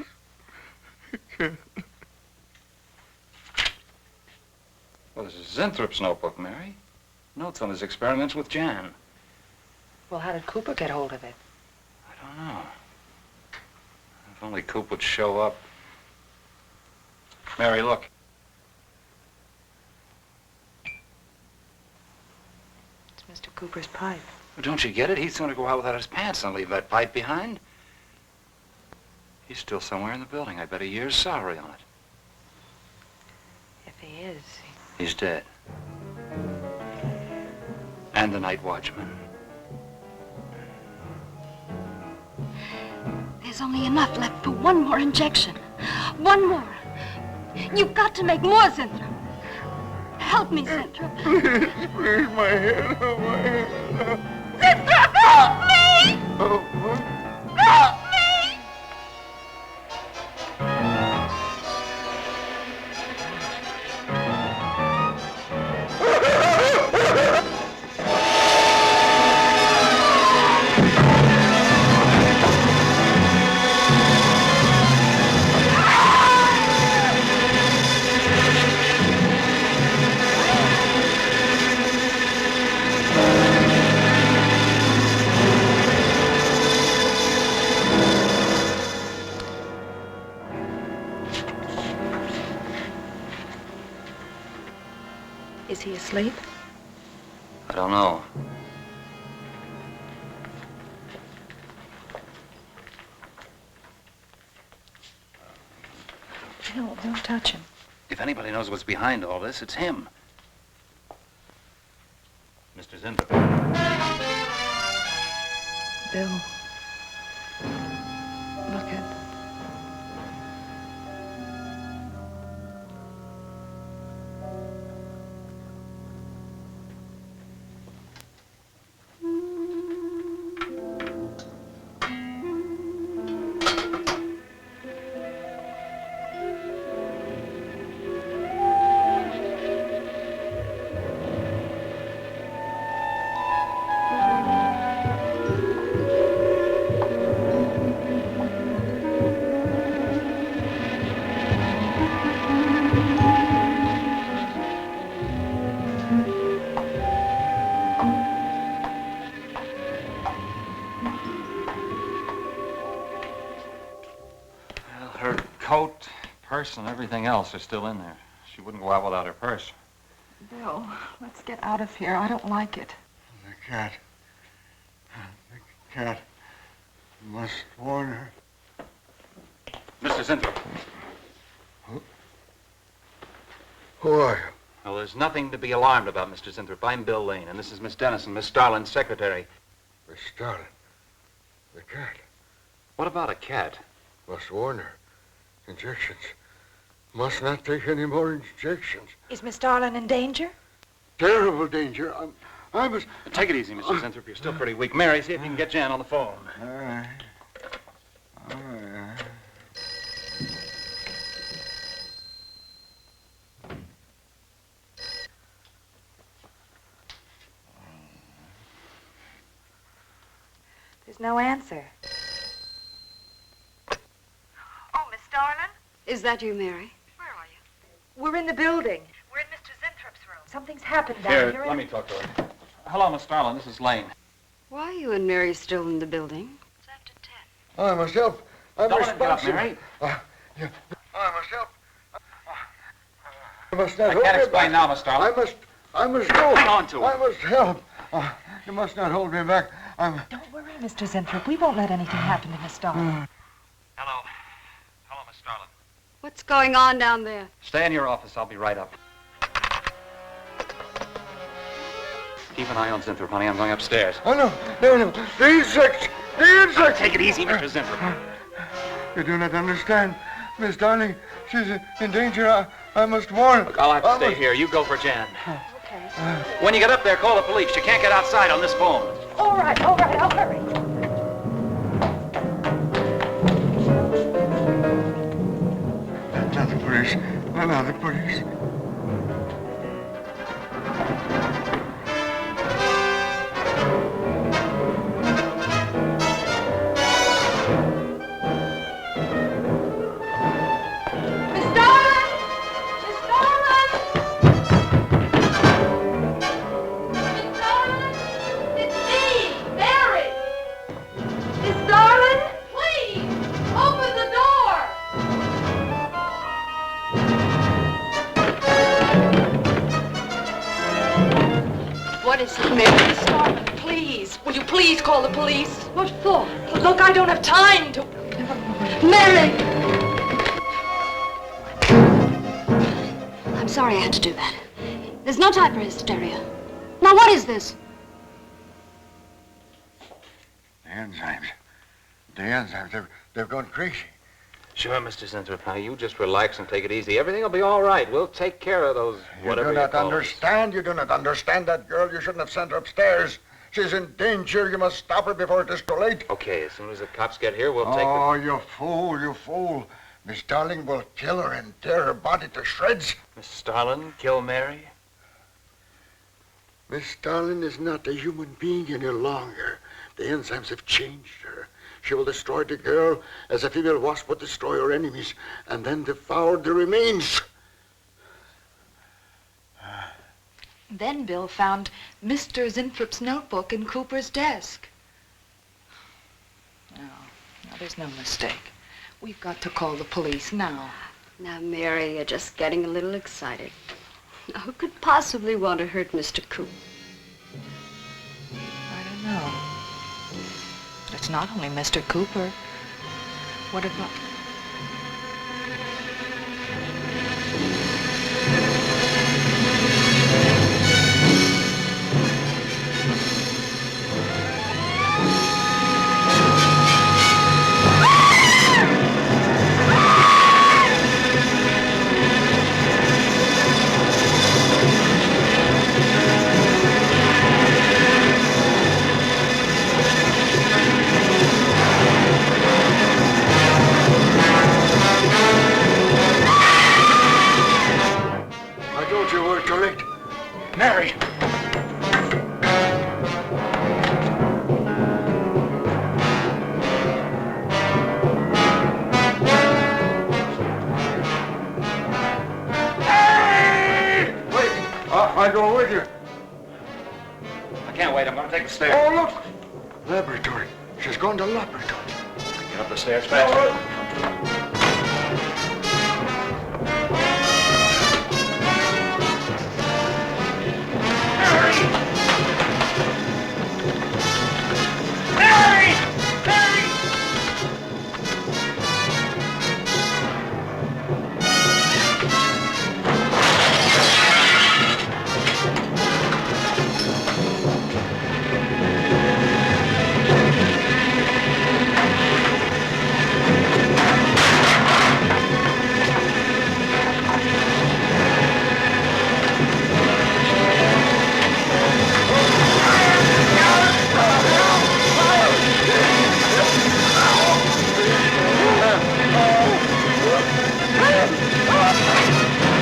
S8: Well, this is Zinthrop's notebook, Mary. Notes on his experiments with Jan.
S9: Well, how did Cooper get hold of it?
S8: I don't know. If only Coop would show up. Mary, look.
S9: It's Mr. Cooper's pipe.
S8: Well, don't you get it? He'd sooner go out without his pants than leave that pipe behind. He's still somewhere in the building. I bet a year's salary on it.
S9: If he is,
S8: He's dead. And the night watchman.
S6: There's only enough left for one more injection. One more. You've got to make more, Zinthrop. Help me, Zinthrop.
S1: Please, my head, oh, my head.
S6: Zinthrop, help me!
S1: Oh, what?
S6: Help me!
S9: is he asleep?
S8: I don't know.
S9: No, don't touch him.
S8: If anybody knows what's behind all this, it's him. Mr. Zinthrop.
S9: Bill. Look at...
S8: purse and everything else are still in there. She wouldn't go out without her purse.
S9: Bill, let's get out of here. I don't like it.
S1: The cat. The cat. Must warn her.
S8: Mr. Zinthrop.
S1: Who are you?
S8: Well, there's nothing to be alarmed about, Mr. Zinthrop. I'm Bill Lane, and this is Miss Dennison, Miss Starlin's secretary.
S1: Miss Starlin. The cat.
S8: What about a cat?
S1: Must warn her. Injections. Must not take any more injections.
S9: Is Miss Darlin in danger?
S1: Terrible danger. I must...
S8: Take it easy, Mr. Zinthrop. You're still pretty weak. Mary, see if you can get Jan on the phone.
S1: All right. All right.
S9: There's no answer. Oh, Miss Darlin?
S6: Is that you, Mary?
S9: Where are you? We're in the building. We're in Mr. Zinthrup's room. Something's happened down here.
S8: Let me talk to her. Hello, Miss Starlin. This is Lane.
S6: Why are you and Mary still in the building?
S9: It's after 10.
S1: Oh, I must help. I'm
S8: Don't let him get up,
S1: responsible.
S8: Mary.
S1: I must help. I must not
S8: I
S1: hold
S8: can't
S1: me
S8: explain
S1: back.
S8: now, Miss Starlin.
S1: I must go.
S8: Hang on to her.
S1: I must help. You must not hold me back.
S9: Don't worry, Mr. Zinthrop. We won't let anything happen to Miss Darlin.
S8: Hello. Hello, Miss Starlin.
S6: What's going on down there?
S8: Stay in your office. I'll be right up. Keep an eye on Zinthrop, honey. I'm going upstairs.
S1: Oh, no. The insects. The insects.
S8: Take it easy, Mr. Zinthrop.
S1: You do not understand. Miss Darling, she's in danger. I must warn.
S8: Look, I'll have to stay here. You go for Jan.
S9: Okay.
S8: When you get up there, call the police. You can't get outside on this phone.
S9: All right, I'll hurry.
S1: Not the police. Not the police.
S6: What is it, Mary?
S9: Miss Darlin, please. Will you please call the police?
S6: What for?
S9: Look, I don't have time to...
S6: Mary! I'm sorry I had to do that. There's no time for hysteria. Now, what is this?
S1: The enzymes. They've gone crazy.
S8: Sure, Mr. Zinthrop. Now, you just relax and take it easy. Everything will be all right. We'll take care of those, whatever
S1: You do not
S8: call them.
S1: understand. You do not understand that girl. You shouldn't have sent her upstairs. She's in danger. You must stop her before it is too late.
S8: Okay, as soon as the cops get here, we'll take
S1: Oh, you fool. Miss Darling will kill her and tear her body to shreds.
S8: Miss Starlin, kill Mary?
S1: Miss Darling is not a human being any longer. The enzymes have changed her. She will destroy the girl as a female wasp would destroy her enemies, and then devour the remains.
S9: Then Bill found Mr. Zinthrop's notebook in Cooper's desk. No, there's no mistake. We've got to call the police now.
S6: Now, Mary, you're just getting a little excited. Now, who could possibly want to hurt Mr. Coop?
S9: I don't know. But it's not only Mr. Cooper. What about...
S1: I told you we were too late.
S8: Mary!
S1: Wait, I go with you.
S8: I can't wait. I'm going to take the stairs.
S1: Oh, look! Laboratory. She's gone to laboratory.
S8: Get up the stairs fast.
S3: up.